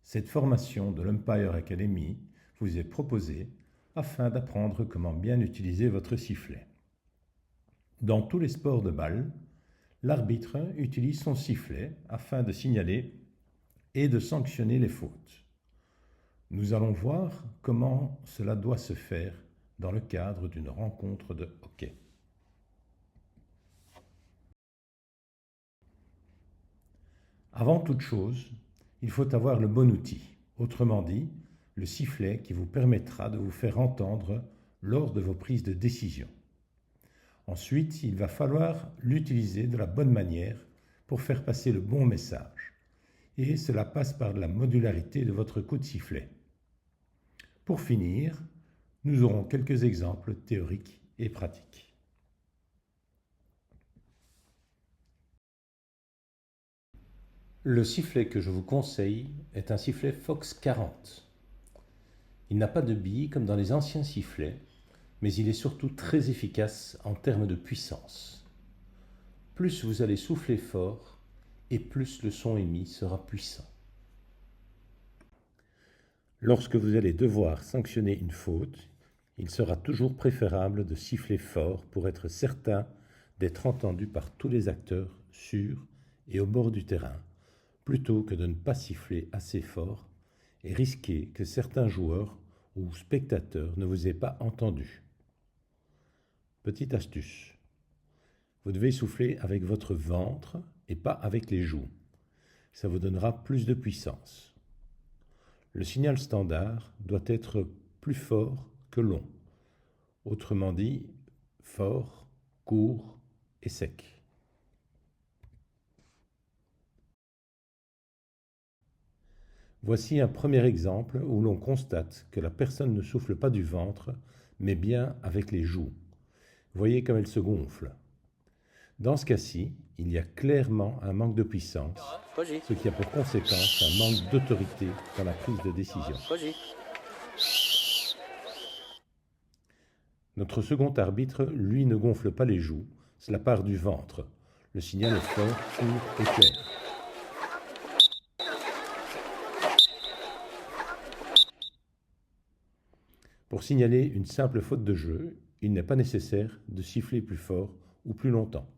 Cette formation de l'Umpire Academy vous est proposée afin d'apprendre comment bien utiliser votre sifflet. Dans tous les sports de balle, l'arbitre utilise son sifflet afin de signaler et de sanctionner les fautes. Nous allons voir comment cela doit se faire dans le cadre d'une rencontre de hockey. Avant toute chose, il faut avoir le bon outil, autrement dit, le sifflet qui vous permettra de vous faire entendre lors de vos prises de décision. Ensuite, il va falloir l'utiliser de la bonne manière pour faire passer le bon message. Et cela passe par la modularité de votre coup de sifflet. Pour finir, nous aurons quelques exemples théoriques et pratiques. Le sifflet que je vous conseille est un sifflet Fox 40. Il n'a pas de billes comme dans les anciens sifflets, mais il est surtout très efficace en termes de puissance. Plus vous allez souffler fort, et plus le son émis sera puissant. Lorsque vous allez devoir sanctionner une faute, il sera toujours préférable de siffler fort pour être certain d'être entendu par tous les acteurs sur et au bord du terrain, plutôt que de ne pas siffler assez fort et risquer que certains joueurs ou spectateurs ne vous aient pas entendu. Petite astuce, vous devez souffler avec votre ventre et pas avec les joues. Ça vous donnera plus de puissance. Le signal standard doit être plus fort que long. Autrement dit, fort, court et sec. Voici un premier exemple où l'on constate que la personne ne souffle pas du ventre, mais bien avec les joues. Voyez comme elle se gonfle. Dans ce cas-ci, il y a clairement un manque de puissance, ce qui a pour conséquence un manque d'autorité dans la prise de décision. Notre second arbitre, lui, ne gonfle pas les joues, cela part du ventre. Le signal est fort, court et clair. Pour signaler une simple faute de jeu, il n'est pas nécessaire de siffler plus fort ou plus longtemps.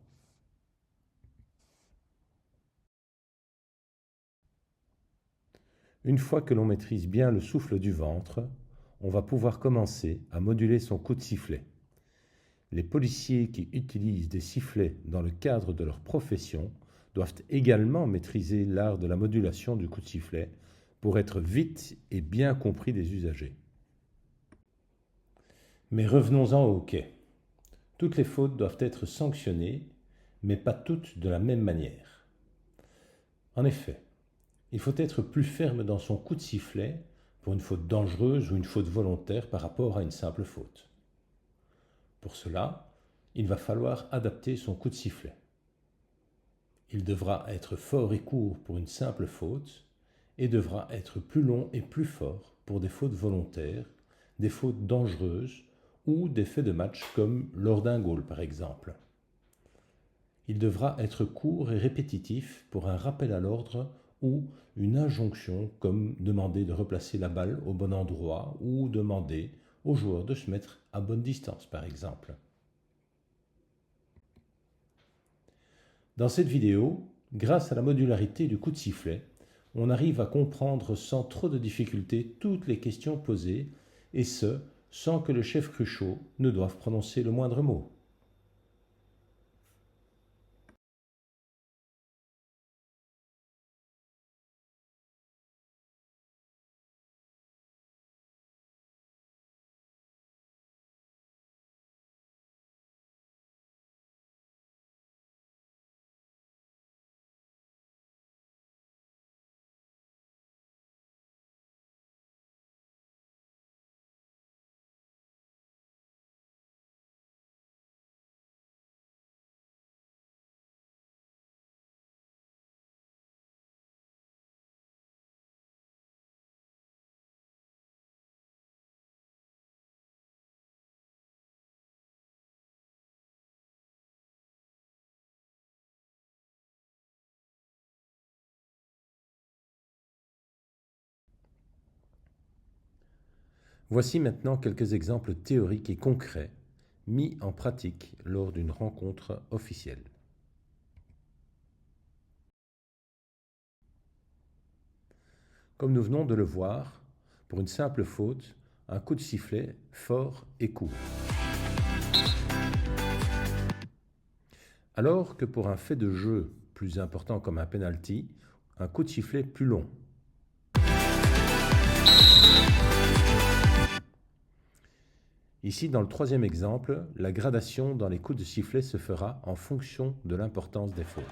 Une fois que l'on maîtrise bien le souffle du ventre, on va pouvoir commencer à moduler son coup de sifflet. Les policiers qui utilisent des sifflets dans le cadre de leur profession doivent également maîtriser l'art de la modulation du coup de sifflet pour être vite et bien compris des usagers. Mais revenons-en au hockey. Toutes les fautes doivent être sanctionnées, mais pas toutes de la même manière. En effet, il faut être plus ferme dans son coup de sifflet pour une faute dangereuse ou une faute volontaire par rapport à une simple faute. Pour cela, il va falloir adapter son coup de sifflet. Il devra être fort et court pour une simple faute et devra être plus long et plus fort pour des fautes volontaires, des fautes dangereuses ou des faits de match comme lors d'un goal par exemple. Il devra être court et répétitif pour un rappel à l'ordre ou une injonction comme demander de replacer la balle au bon endroit ou demander au joueur de se mettre à bonne distance par exemple. Dans cette vidéo, grâce à la modularité du coup de sifflet, on arrive à comprendre sans trop de difficulté toutes les questions posées et ce, sans que le chef Cruchot ne doive prononcer le moindre mot. Voici maintenant quelques exemples théoriques et concrets mis en pratique lors d'une rencontre officielle. Comme nous venons de le voir, pour une simple faute, un coup de sifflet fort et court. Alors que pour un fait de jeu plus important comme un penalty, un coup de sifflet plus long. Ici, dans le troisième exemple, la gradation dans les coups de sifflet se fera en fonction de l'importance des fautes.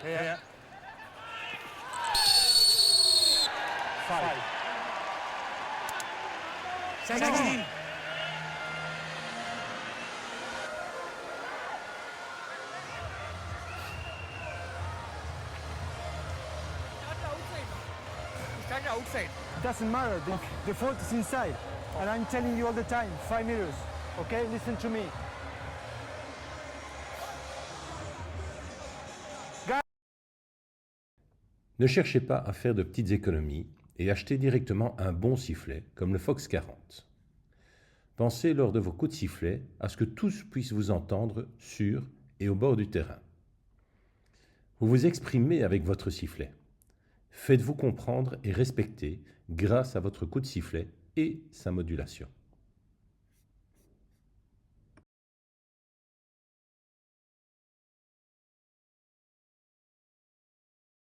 Yeah. 5. 16. Outside. Doesn't matter. The fault is inside. And I'm telling you all the time, 5 meters. Okay, listen to me. Ne cherchez pas à faire de petites économies et achetez directement un bon sifflet comme le Fox 40. Pensez lors de vos coups de sifflet à ce que tous puissent vous entendre sur et au bord du terrain. Vous vous exprimez avec votre sifflet. Faites-vous comprendre et respecter grâce à votre coup de sifflet et sa modulation.